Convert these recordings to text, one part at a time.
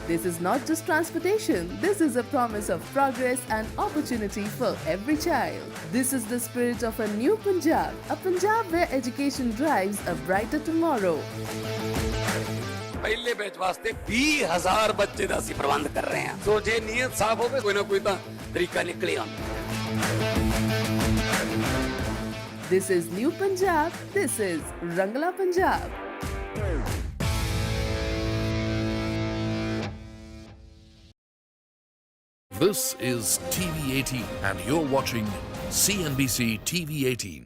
This is not just transportation, this is a promise of progress and opportunity for every child. This is the spirit of a new Punjab, a Punjab where education drives a brighter tomorrow. पहले batch वास्ते 20,000 बच्चे ਦਾ ਅਸੀਂ ਪ੍ਰਬੰਧ ਕਰ ਰਹੇ ਹਾਂ ਸੋ ਜੇ ਨੀਅਤ ਸਾਫ਼ ਹੋਵੇ ਕੋਈ ਨਾ ਕੋਈ ਤਾਂ ਤਰੀਕਾ ਨਿਕਲੇ ਆਉਂਦਾ This is New Punjab, this is Rangla Punjab. This is TV18 and you're watching CNBC-TV18.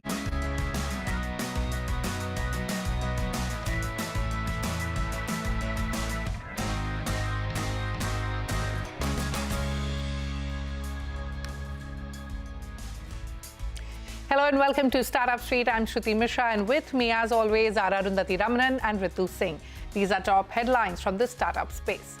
Hello and welcome to Startup Street. I'm Shruti Mishra and with me as always are Arundhati Ramanan and Ritu Singh. These are top headlines from the startup space.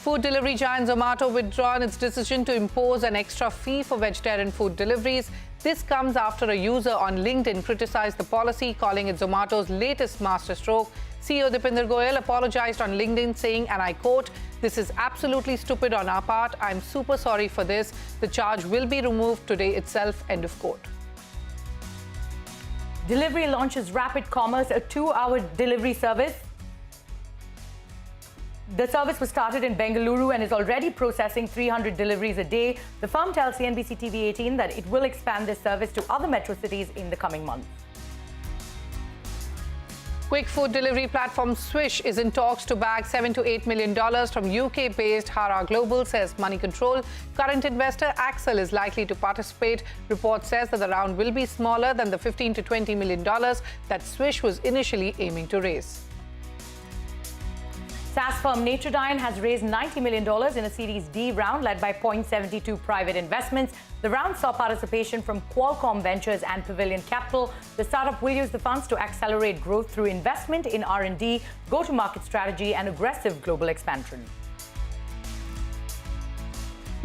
Food delivery giant Zomato withdrawn its decision to impose an extra fee for vegetarian food deliveries. This comes after a user on LinkedIn criticized the policy, calling it Zomato's latest masterstroke. CEO Deepinder Goyal apologized on LinkedIn saying, and I quote, "This is absolutely stupid on our part. I'm super sorry for this. The charge will be removed today itself," end of quote. Delivery launches Rapid Commerce, a 2-hour delivery service. The service was started in Bengaluru and is already processing 300 deliveries a day. The firm tells CNBC TV18 that it will expand this service to other metro cities in the coming months. Quick food delivery platform Swish is in talks to bag $7 to $8 million from UK-based Hara Global, says Money Control. Current investor Axel is likely to participate. Report says that the round will be smaller than the $15 to $20 million that Swish was initially aiming to raise. SaaS firm Naturedyne has raised $90 million in a Series D round led by Point72 private investments. The round saw participation from Qualcomm Ventures and Pavilion Capital. The startup will use the funds to accelerate growth through investment in R&D, go-to-market strategy, and aggressive global expansion.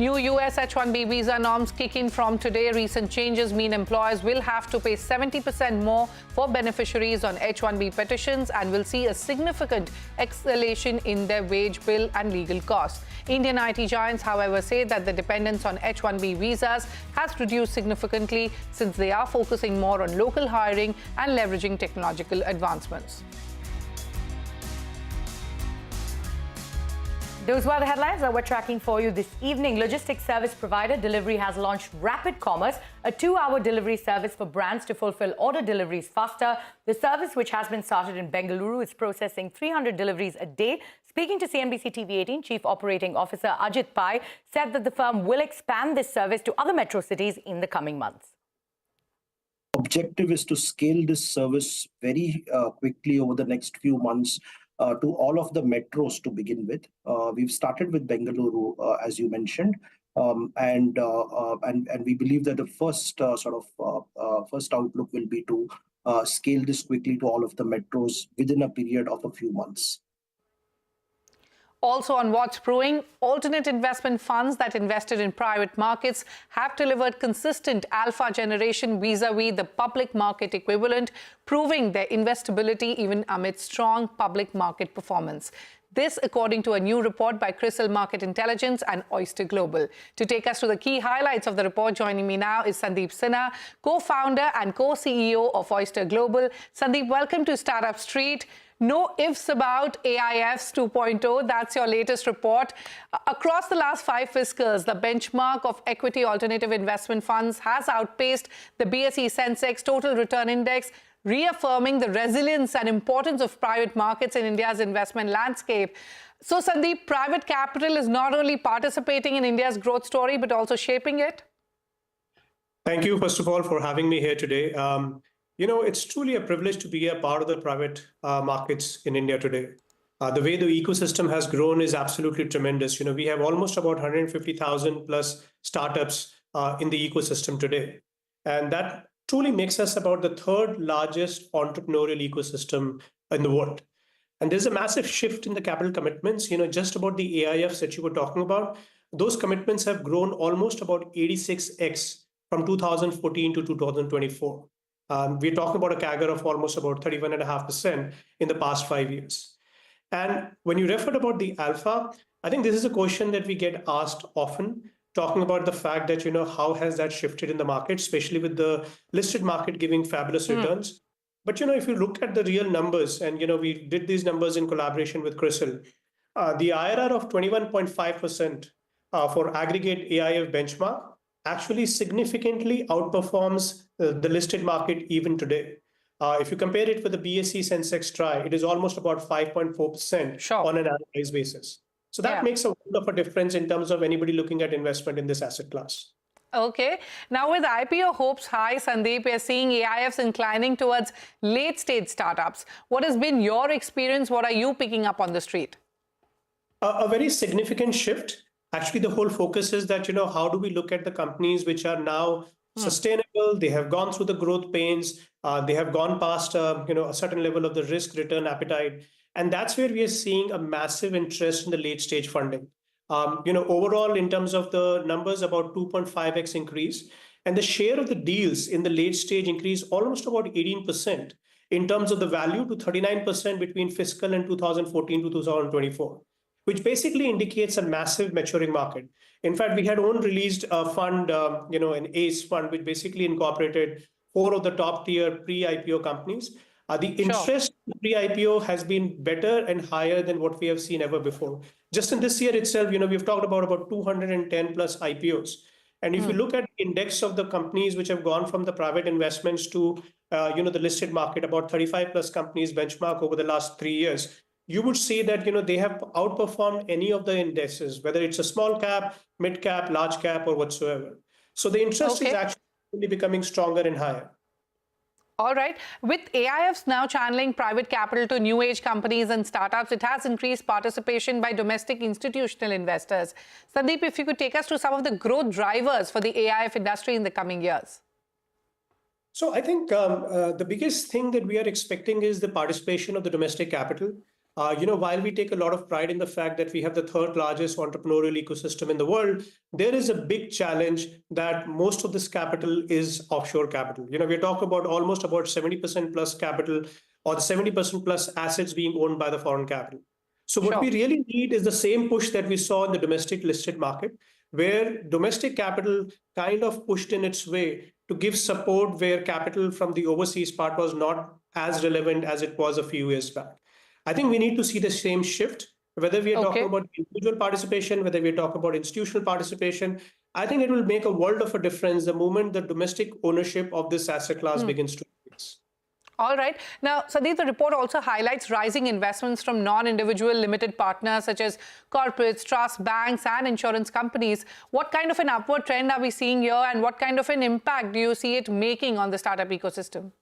New US H-1B visa norms kick in from today. Recent changes mean employers will have to pay 70% more for beneficiaries on H-1B petitions and will see a significant escalation in their wage bill and legal costs. Indian IT giants, however, say that the dependence on H-1B visas has reduced significantly since they are focusing more on local hiring and leveraging technological advancements. Those were the headlines that we're tracking for you this evening. Logistics service provider Delhivery has launched Rapid Commerce, a 2-hour delivery service for brands to fulfill order deliveries faster. The service, which has been started in Bengaluru, is processing 300 deliveries a day. Speaking to CNBC TV18, Chief Operating Officer Ajit Pai said that the firm will expand this service to other metro cities in the coming months. Objective is to scale this service very quickly over the next few months to all of the metros to begin with. We've started with Bengaluru, as you mentioned, and we believe that the first first outlook will be to scale this quickly to all of the metros within a period of a few months. Also on what's brewing, alternate investment funds that invested in private markets have delivered consistent alpha generation vis-a-vis the public market equivalent, proving their investability even amid strong public market performance. This, according to a new report by Crisil Market Intelligence and Oyster Global. To take us to the key highlights of the report, joining me now is Sandeep Sinha, co-founder and co-CEO of Oyster Global. Sandeep, welcome to Startup Street. No ifs about AIFs 2.0. That's your latest report. Across the last 5 fiscals, the benchmark of equity alternative investment funds has outpaced the BSE Sensex Total Return Index, reaffirming the resilience and importance of private markets in India's investment landscape. So, Sandeep, private capital is not only participating in India's growth story, but also shaping it? Thank you, first of all, for having me here today. It's truly a privilege to be a part of the private markets in India today. The way the ecosystem has grown is absolutely tremendous. We have almost about 150,000 plus startups in the ecosystem today. And that truly makes us about the 3rd largest entrepreneurial ecosystem in the world. And there's a massive shift in the capital commitments. Just about the AIFs that you were talking about, those commitments have grown almost about 86x from 2014 to 2024. We're talking about a CAGR of almost about 31.5% in the past 5 years. And when you referred about the alpha, I think this is a question that we get asked often, talking about the fact that, how has that shifted in the market, especially with the listed market giving fabulous returns. But, if you look at the real numbers, and, we did these numbers in collaboration with Crisil, the IRR of 21.5% for aggregate AIF benchmark actually significantly outperforms the listed market even today. If you compare it with the BSE Sensex TRI, it is almost about 5.4% on an annualized basis. So that makes a world of a difference in terms of anybody looking at investment in this asset class. Okay. Now, with IPO hopes high, Sandeep, we are seeing AIFs inclining towards late-stage startups. What has been your experience? What are you picking up on the street? A very significant shift. Actually, the whole focus is that, how do we look at the companies which are now sustainable? They have gone through the growth pains. They have gone past, a certain level of the risk-return appetite. And that's where we are seeing a massive interest in the late-stage funding. Overall, in terms of the numbers, about 2.5x increase. And the share of the deals in the late stage increase almost about 18% in terms of the value to 39% between fiscal and 2014 to 2024. Which basically indicates a massive maturing market. In fact, we had released a fund, an ACE fund, which basically incorporated 4 of the top tier pre-IPO companies. The interest pre-IPO has been better and higher than what we have seen ever before. Just in this year itself, we've talked about 210 plus IPOs. And if you look at the index of the companies which have gone from the private investments to, the listed market, about 35 plus companies benchmark over the last 3 years, you would see that, they have outperformed any of the indices, whether it's a small cap, mid cap, large cap, or whatsoever. So the interest is actually becoming stronger and higher. All right. With AIFs now channeling private capital to new age companies and startups, it has increased participation by domestic institutional investors. Sandeep, if you could take us through some of the growth drivers for the AIF industry in the coming years. So I think the biggest thing that we are expecting is the participation of the domestic capital. While we take a lot of pride in the fact that we have the 3rd largest entrepreneurial ecosystem in the world, there is a big challenge that most of this capital is offshore capital. We're talking about almost about 70% plus capital or 70% plus assets being owned by the foreign capital. So what we really need is the same push that we saw in the domestic listed market, where domestic capital kind of pushed in its way to give support where capital from the overseas part was not as relevant as it was a few years back. I think we need to see the same shift, whether we are talking about individual participation, whether we are talking about institutional participation. I think it will make a world of a difference the moment the domestic ownership of this asset class begins to increase. All right. Now, Sandeep, the report also highlights rising investments from non-individual limited partners such as corporates, trusts, banks, and insurance companies. What kind of an upward trend are we seeing here, and what kind of an impact do you see it making on the startup ecosystem?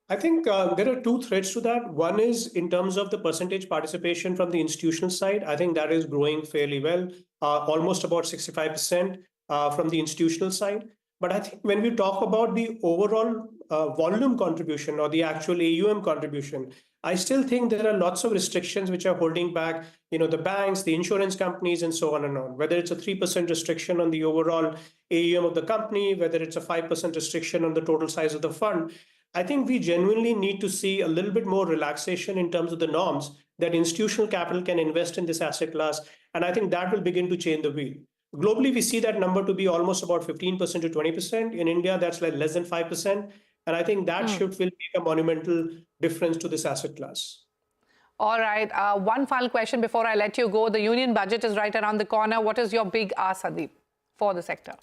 I think there are 2 threads to that. One is in terms of the percentage participation from the institutional side. I think that is growing fairly well, almost about 65% from the institutional side. But I think when we talk about the overall volume contribution or the actual AUM contribution, I still think there are lots of restrictions which are holding back, the banks, the insurance companies, and so on and on. Whether it's a 3% restriction on the overall AUM of the company, whether it's a 5% restriction on the total size of the fund. I think we genuinely need to see a little bit more relaxation in terms of the norms that institutional capital can invest in this asset class. And I think that will begin to change the wheel. Globally, we see that number to be almost about 15% to 20%. In India, that's like less than 5%. And I think that shift will make a monumental difference to this asset class. All right. One final question before I let you go. The union budget is right around the corner. What is your big ask, Sandeep, for the sector?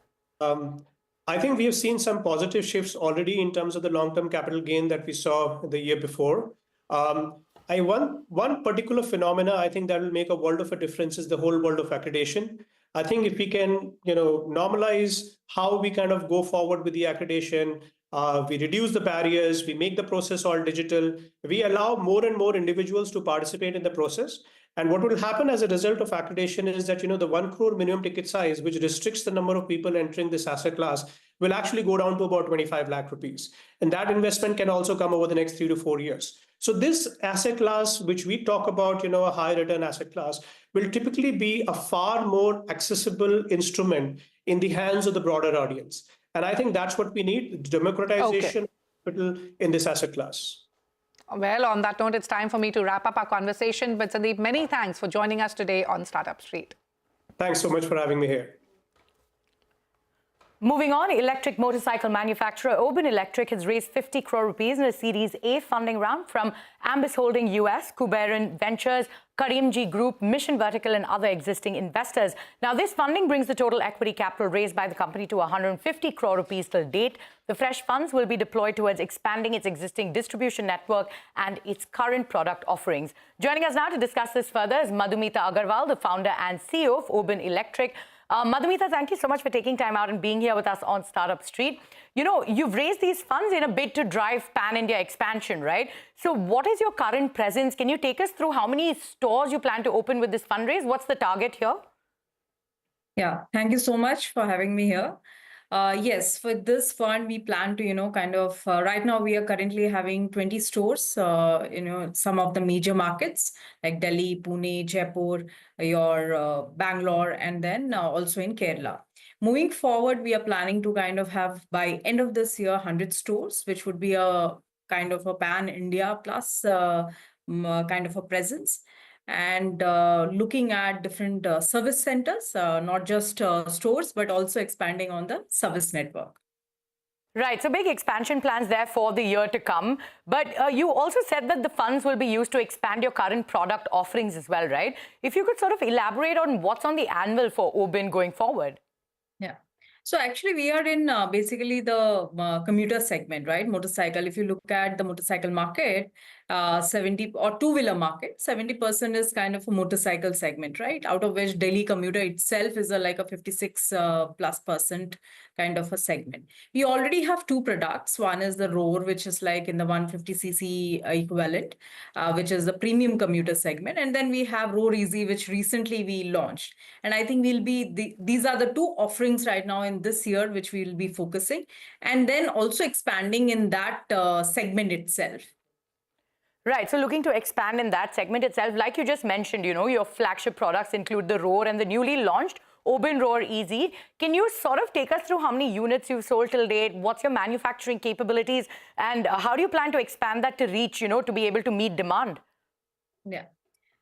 I think we have seen some positive shifts already in terms of the long-term capital gain that we saw the year before. One particular phenomena I think that will make a world of a difference is the whole world of accreditation. I think if we can, normalize how we kind of go forward with the accreditation, we reduce the barriers, we make the process all digital, we allow more and more individuals to participate in the process. And what will happen as a result of accreditation is that, the 1 crore minimum ticket size, which restricts the number of people entering this asset class, will actually go down to about 25 lakh rupees. And that investment can also come over the next 3 to 4 years. So this asset class, which we talk about, a high return asset class, will typically be a far more accessible instrument in the hands of the broader audience. And I think that's what we need, democratization in this asset class. Well, on that note, it's time for me to wrap up our conversation. But Sandeep, many thanks for joining us today on Startup Street. Thanks so much for having me here. Moving on, electric motorcycle manufacturer Oben Electric has raised 50 crore rupees in a Series A funding round from Ambis Holding US, Kuberan Ventures, Karimji Group, Mission Vertical and other existing investors. Now, this funding brings the total equity capital raised by the company to 150 crore rupees till date. The fresh funds will be deployed towards expanding its existing distribution network and its current product offerings. Joining us now to discuss this further is Madhumita Agarwal, the founder and CEO of Oben Electric. Madhumita, thank you so much for taking time out and being here with us on Startup Street. You know, you've raised these funds in a bid to drive pan-India expansion, right? So what is your current presence? Can you take us through how many stores you plan to open with this fundraise? What's the target here? Yeah, thank you so much for having me here. Yes, for this fund, we plan to, right now we are currently having 20 stores, some of the major markets like Delhi, Pune, Jaipur, your Bangalore, and then also in Kerala. Moving forward, we are planning to kind of have by end of this year, 100 stores, which would be a kind of a pan-India plus kind of a presence. And looking at different service centers, not just stores, but also expanding on the service network. Right, so big expansion plans there for the year to come. But you also said that the funds will be used to expand your current product offerings as well, right? If you could sort of elaborate on what's on the anvil for Oben going forward. Yeah. So actually, we are in basically the commuter segment, right? Motorcycle. If you look at the motorcycle market, 70 or two-wheeler market, 70% is kind of a motorcycle segment, right? Out of which Delhi commuter itself is like a 56 plus percent kind of a segment. We already have two products. One is the Roar, which is like in the 150cc equivalent, which is the premium commuter segment. And then we have Roar Easy, which recently we launched. And I think these are the two offerings right now in this year, which we will be focusing. And then also expanding in that segment itself. Right, so looking to expand in that segment itself, like you just mentioned, your flagship products include the Roar and the newly launched Oben Roar Easy. Can you sort of take us through how many units you've sold till date? What's your manufacturing capabilities? And how do you plan to expand that to reach, to be able to meet demand? Yeah.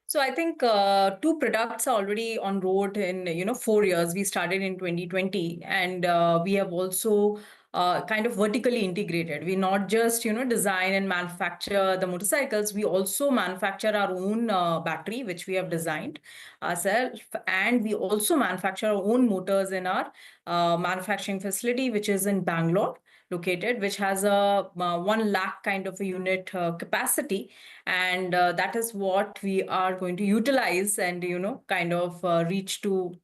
So I think two products are already on road in 4 years. We started in 2020, and we have also kind of vertically integrated. We not just design and manufacture the motorcycles. We also manufacture our own battery, which we have designed ourselves, and we also manufacture our own motors in our manufacturing facility, which is in Bangalore located, which has a 1 lakh kind of a unit capacity. And that is what we are going to utilize and, kind of reach to,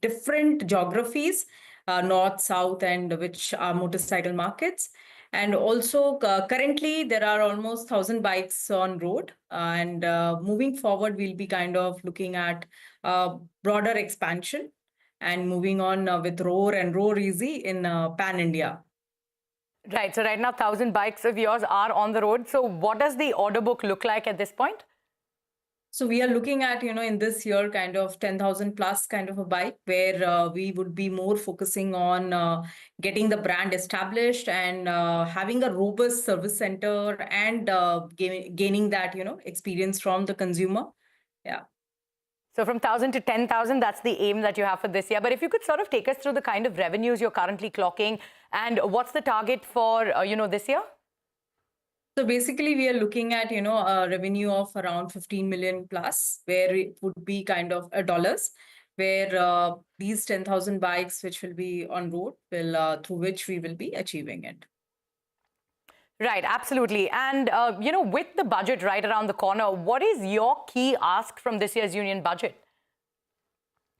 different geographies, north, south, and which are motorcycle markets. And also currently there are almost 1,000 bikes on road. And moving forward, we'll be kind of looking at broader expansion and moving on with Roar and Roar Easy in pan-India. Right. So right now, 1,000 bikes of yours are on the road. So what does the order book look like at this point? So we are looking at, in this year, kind of 10,000 plus kind of a bike, where we would be more focusing on getting the brand established and having a robust service center and gaining that, experience from the consumer. Yeah. So from 1,000 to 10,000, that's the aim that you have for this year. But if you could sort of take us through the kind of revenues you're currently clocking and what's the target for, this year? So basically, we are looking at, a revenue of around 15 million plus, where it would be kind of dollars, where these 10,000 bikes, which will be on road, will through which we will be achieving it. Right, absolutely. And, with the budget right around the corner, what is your key ask from this year's union budget?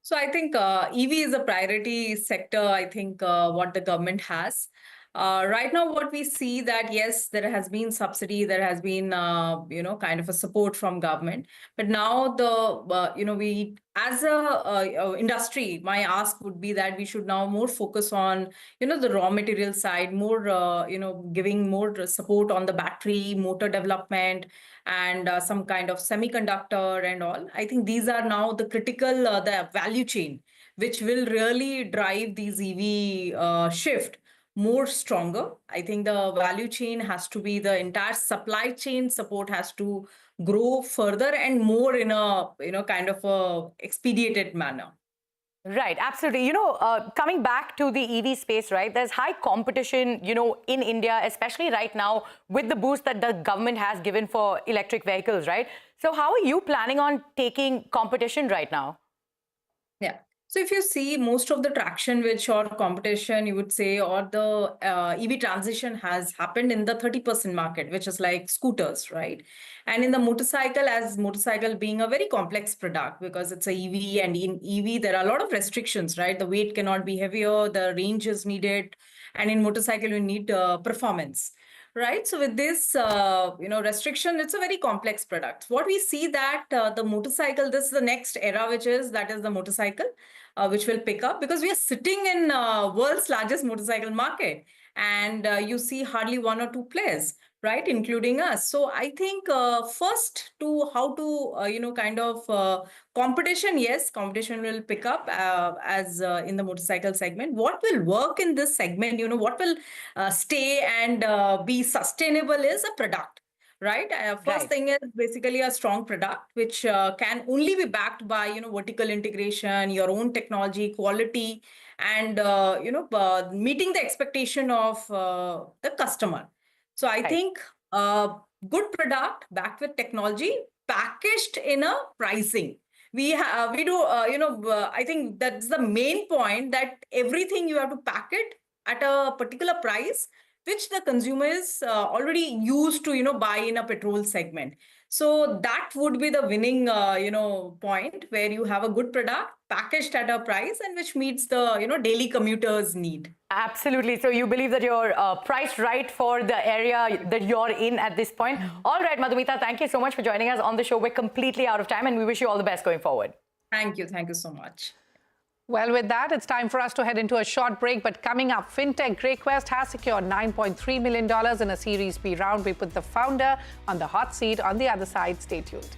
So I think EV is a priority sector, I think, what the government has. Right now, what we see that, yes, there has been subsidy, there has been, kind of a support from government. But now we, as a industry, my ask would be that we should now more focus on, the raw material side, more, giving more support on the battery, motor development, and some kind of semiconductor and all. I think these are now the critical, the value chain, which will really drive these EV shift more stronger. I think the value chain has to be, the entire supply chain support has to grow further and more in a, kind of a expedited manner. Right, absolutely. Coming back to the EV space, right, there's high competition, in India, especially right now with the boost that the government has given for electric vehicles, right? So how are you planning on taking competition right now? Yeah. So if you see most of the traction which or competition, you would say, or the EV transition has happened in the 30% market, which is like scooters, right? And in the motorcycle, as motorcycle being a very complex product because it's a EV, and in EV, there are a lot of restrictions, right? The weight cannot be heavier, the range is needed. And in motorcycle, you need performance. Right. So with this, restriction, it's a very complex product. What we see that the motorcycle, this is the next era, that is the motorcycle, which will pick up because we are sitting in world's largest motorcycle market. And you see hardly one or two players, right, including us. So I think first to how to, competition, yes, competition will pick up as in the motorcycle segment. What will work in this segment, what will stay and be sustainable is a product. Right. First thing is basically a strong product, which can only be backed by, vertical integration, your own technology, quality, and, meeting the expectation of the customer. So I think good product backed with technology, packaged in a pricing. We do, I think that's the main point, that everything you have to pack it at a particular price, which the consumer is already used to, buy in a petrol segment. So that would be the winning, point, where you have a good product packaged at a price and which meets the, daily commuter's need. Absolutely. So you believe that you're priced right for the area that you're in at this point. All right, Madhumita, thank you so much for joining us on the show. We're completely out of time and we wish you all the best going forward. Thank you. Thank you so much. Well, with that, it's time for us to head into a short break. But coming up, Fintech GrayQuest has secured $9.3 million in a Series B round. We put the founder on the hot seat. On the other side, stay tuned.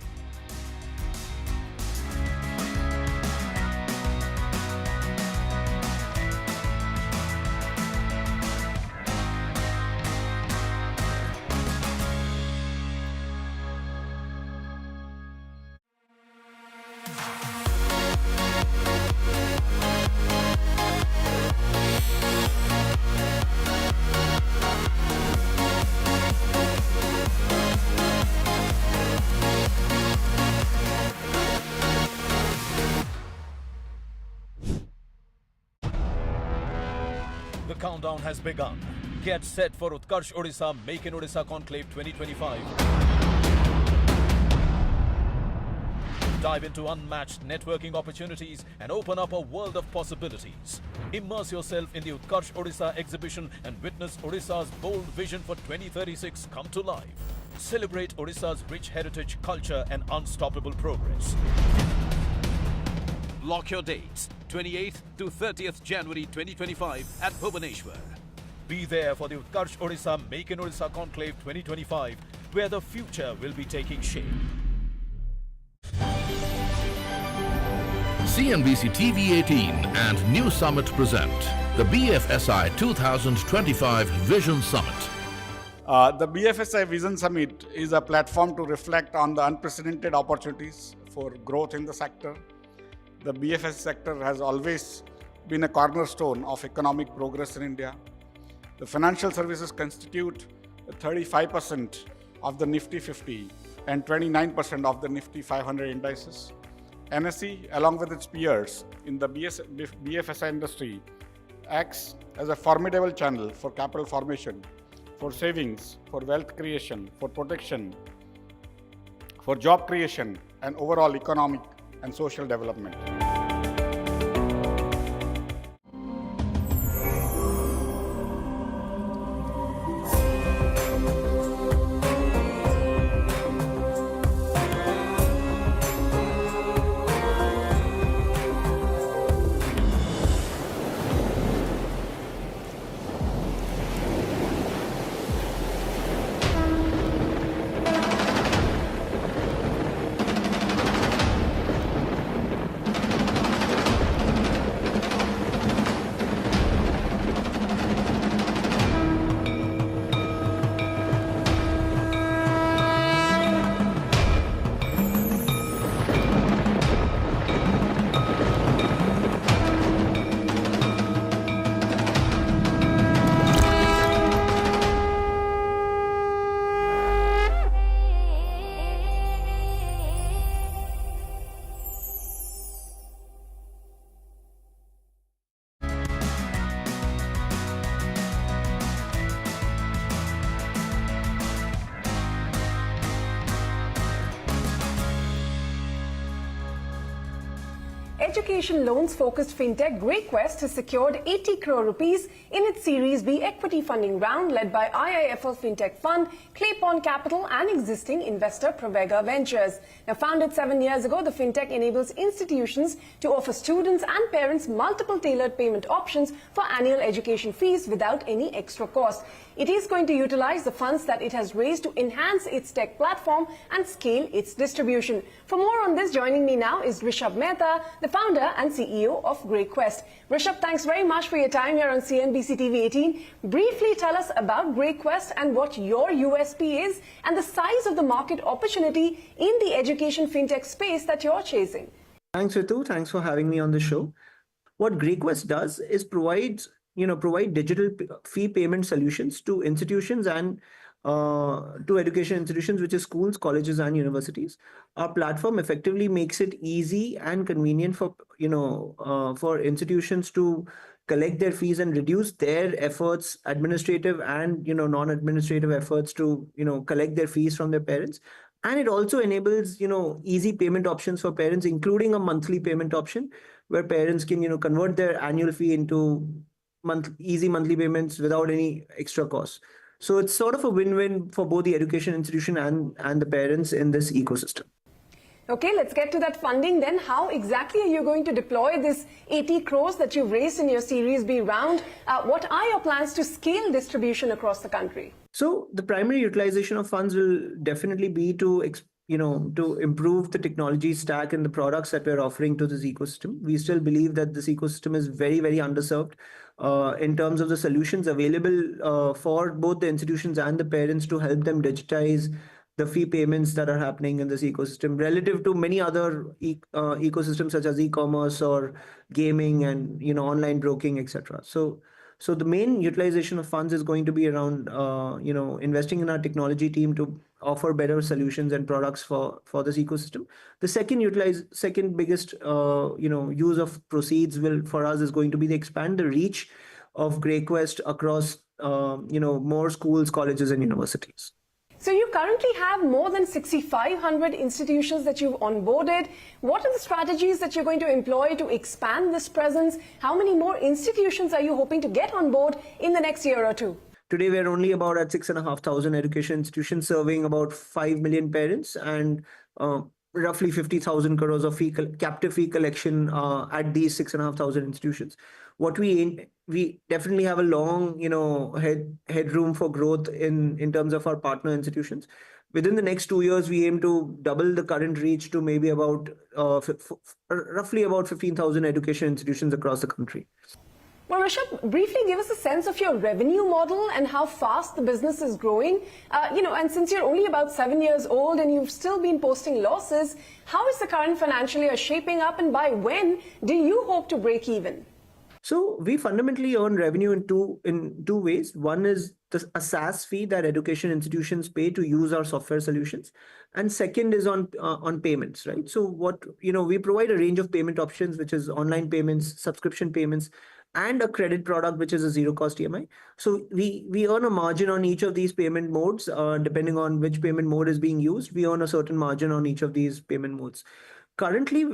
The countdown has begun. Get set for Utkarsh Odisha Make in Odisha Conclave 2025. Dive into unmatched networking opportunities and open up a world of possibilities. Immerse yourself in the Utkarsh Odisha exhibition and witness Odisha's bold vision for 2036 come to life. Celebrate Odisha's rich heritage, culture and unstoppable progress. Lock your dates, 28th to 30th January 2025 at Bhubaneswar. Be there for the Utkarsh Odisha Make in Odisha Conclave 2025, where the future will be taking shape. CNBC-TV18 and News Summit present the BFSI 2025 Vision Summit. The BFSI Vision Summit is a platform to reflect on the unprecedented opportunities for growth in the sector. The BFSI sector has always been a cornerstone of economic progress in India. The financial services constitute 35% of the Nifty 50 and 29% of the Nifty 500 indices. NSE, along with its peers in the BFSI industry, acts as a formidable channel for capital formation, for savings, for wealth creation, for protection, for job creation, and overall economic and social development. education loans-focused Fintech GrayQuest has secured 80 crore rupees in its Series B equity funding round led by IIFL Fintech Fund, Claypond Capital and existing investor Pravega Ventures. Now founded 7 years ago, the Fintech enables institutions to offer students and parents multiple tailored payment options for annual education fees without any extra cost. It is going to utilize the funds that it has raised to enhance its tech platform and scale its distribution. For more on this, joining me now is Rishabh Mehta, the founder and CEO of GrayQuest. Rishabh, thanks very much for your time here on CNBC-TV18. Briefly tell us about GrayQuest and what your USP is and the size of the market opportunity in the education fintech space that you're chasing. Thanks, Ritu. Thanks for having me on the show. What GrayQuest does is provide digital fee payment solutions to institutions and to education institutions, which is schools, colleges, and universities. Our platform effectively makes it easy and convenient for for institutions to collect their fees and reduce their efforts, administrative and non-administrative efforts to collect their fees from their parents. And it also enables easy payment options for parents, including a monthly payment option where parents can convert their annual fee into easy monthly payments without any extra costs. So it's sort of a win-win for both the education institution and the parents in this ecosystem. Okay, let's get to that funding then. How exactly are you going to deploy this 80 crores that you've raised in your Series B round? What are your plans to scale distribution across the country? So the primary utilization of funds will definitely be to improve the technology stack and the products that we're offering to this ecosystem. We still believe that this ecosystem is very, very underserved in terms of the solutions available for both the institutions and the parents to help them digitize the fee payments that are happening in this ecosystem relative to many other ecosystems such as e-commerce or gaming and online broking, etc. So the main utilization of funds is going to be around investing in our technology team to offer better solutions and products for this ecosystem. The second biggest use of proceeds for us is going to be to expand the reach of GrayQuest across more schools, colleges, and universities. So you currently have more than 6,500 institutions that you've onboarded. What are the strategies that you're going to employ to expand this presence? How many more institutions are you hoping to get on board in the next year or two? Today, we're only about at 6,500 education institutions serving about 5 million parents and roughly 50,000 crores of captive fee collection at these 6,500 institutions. What we definitely have a long, headroom for growth in terms of our partner institutions. Within the next 2 years, we aim to double the current reach to maybe about roughly about 15,000 education institutions across the country. Well, Rishabh, briefly give us a sense of your revenue model and how fast the business is growing. And since you're only about 7 years old and you've still been posting losses, how is the current financial year shaping up and by when do you hope to break even? So we fundamentally earn revenue in two ways. One is a SaaS fee that education institutions pay to use our software solutions, and second is on payments, right? So we provide a range of payment options, which is online payments, subscription payments, and a credit product, which is a zero-cost EMI. So we earn a margin on each of these payment modes, depending on which payment mode is being used. We earn a certain margin on each of these payment modes. Currently,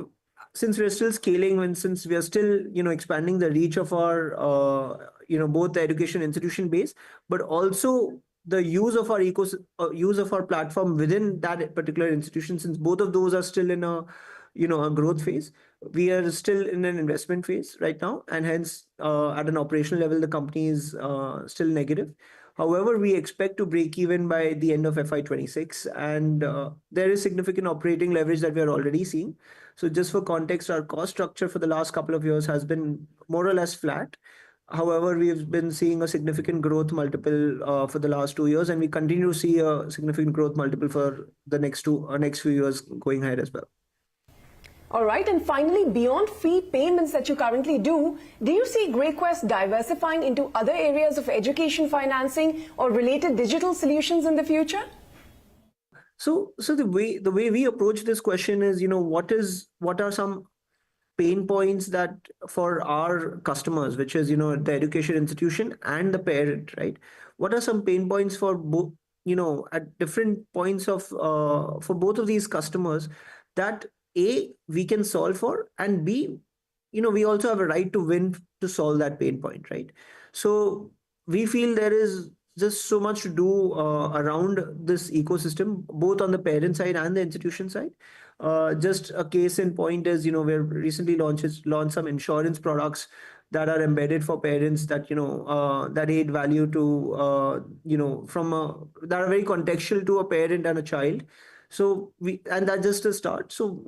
since we're still scaling and since we are still expanding the reach of our both the education institution base, but also the use of our use of our platform within that particular institution, since both of those are still in a growth phase, we are still in an investment phase right now, and hence at an operational level the company is still negative. However, we expect to break even by the end of FY26, and there is significant operating leverage that we are already seeing. So just for context, our cost structure for the last couple of years has been more or less flat. However, we've been seeing a significant growth multiple for the last 2 years, and we continue to see a significant growth multiple for the next few years going ahead as well. All right, and finally, beyond fee payments that you currently do you see GrayQuest diversifying into other areas of education financing or related digital solutions in the future? So the way we approach this question is, what are some pain points that for our customers, which is, the education institution and the parent, right? What are some pain points for both, at different points of, for both of these customers that A, we can solve for, and B, we also have a right to win to solve that pain point, right? So we feel there is just so much to do around this ecosystem, both on the parent side and the institution side. Just a case in point is, we've recently launched some insurance products that are embedded for parents that, that add value to, that are very contextual to a parent and a child. So and that's just a start. So,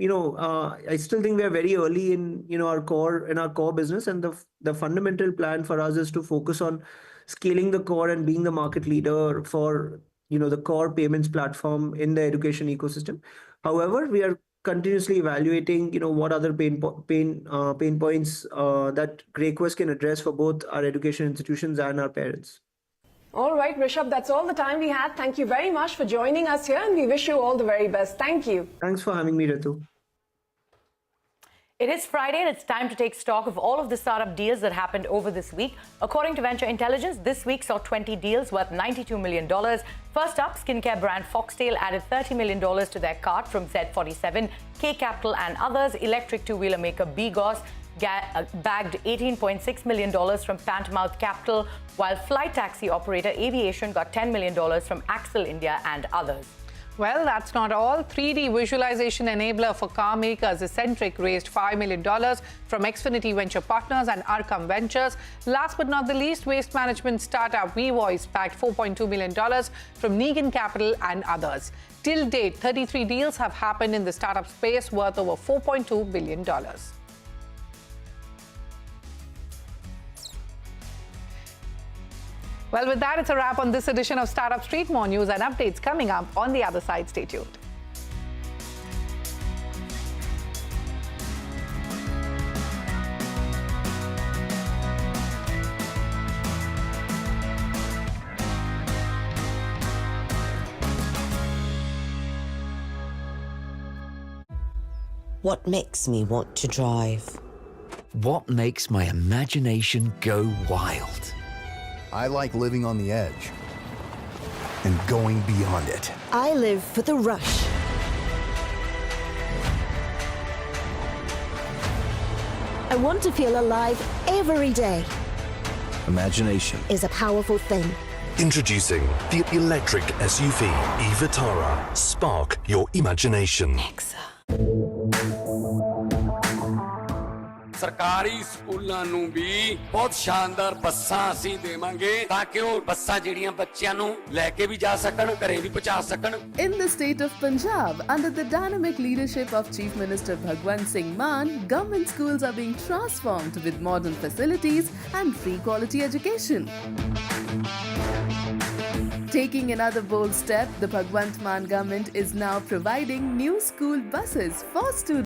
I still think we are very early in, our core business, and the fundamental plan for us is to focus on scaling the core and being the market leader for, the core payments platform in the education ecosystem. However, we are continuously evaluating, what other pain points that GrayQuest can address for both our education institutions and our parents. All right, Rishabh, that's all the time we had. Thank you very much for joining us here, and we wish you all the very best. Thank you. Thanks for having me, Ritu. It is Friday, and it's time to take stock of all of the startup deals that happened over this week. According to Venture Intelligence, this week saw 20 deals worth $92 million. First up, skincare brand Foxtail added $30 million to their cart from Z47, K Capital and others. Electric two-wheeler maker Bigos bagged $18.6 million from Pantamouth Capital, while flight taxi operator Aviation got $10 million from Axel India and others. Well, that's not all. 3D visualization enabler for car makers Eccentric raised $5 million from Xfinity Venture Partners and Arkham Ventures. Last but not the least, waste management startup VVoice bagged $4.2 million from Negan Capital and others. Till date, 33 deals have happened in the startup space worth over $4.2 billion. Well, with that, it's a wrap on this edition of Startup Street. More news and updates coming up on the other side. Stay tuned. What makes me want to drive? What makes my imagination go wild? I like living on the edge and going beyond it. I live for the rush. I want to feel alive every day. Imagination is a powerful thing. Introducing the electric SUV e-Vitara. Spark your imagination. ਸਰਕਾਰੀ ਸਕੂਲਾਂ ਨੂੰ ਵੀ ਬਹੁਤ ਸ਼ਾਨਦਾਰ ਬੱਸਾਂ ਅਸੀਂ ਦੇਵਾਂਗੇ ਤਾਂ ਕਿ ਉਹ ਬੱਸਾਂ ਜਿਹੜੀਆਂ ਬੱਚਿਆਂ ਨੂੰ ਲੈ ਕੇ ਵੀ ਜਾ ਸਕਣ ਘਰੇ ਵੀ ਪਹੁੰਚਾ ਸਕਣ In the state of Punjab, under the dynamic leadership of Chief Minister Bhagwant Singh Mann, government schools are being transformed with modern facilities and free quality education. Taking another bold step, the Bhagwant Mann government is now providing new school buses for students.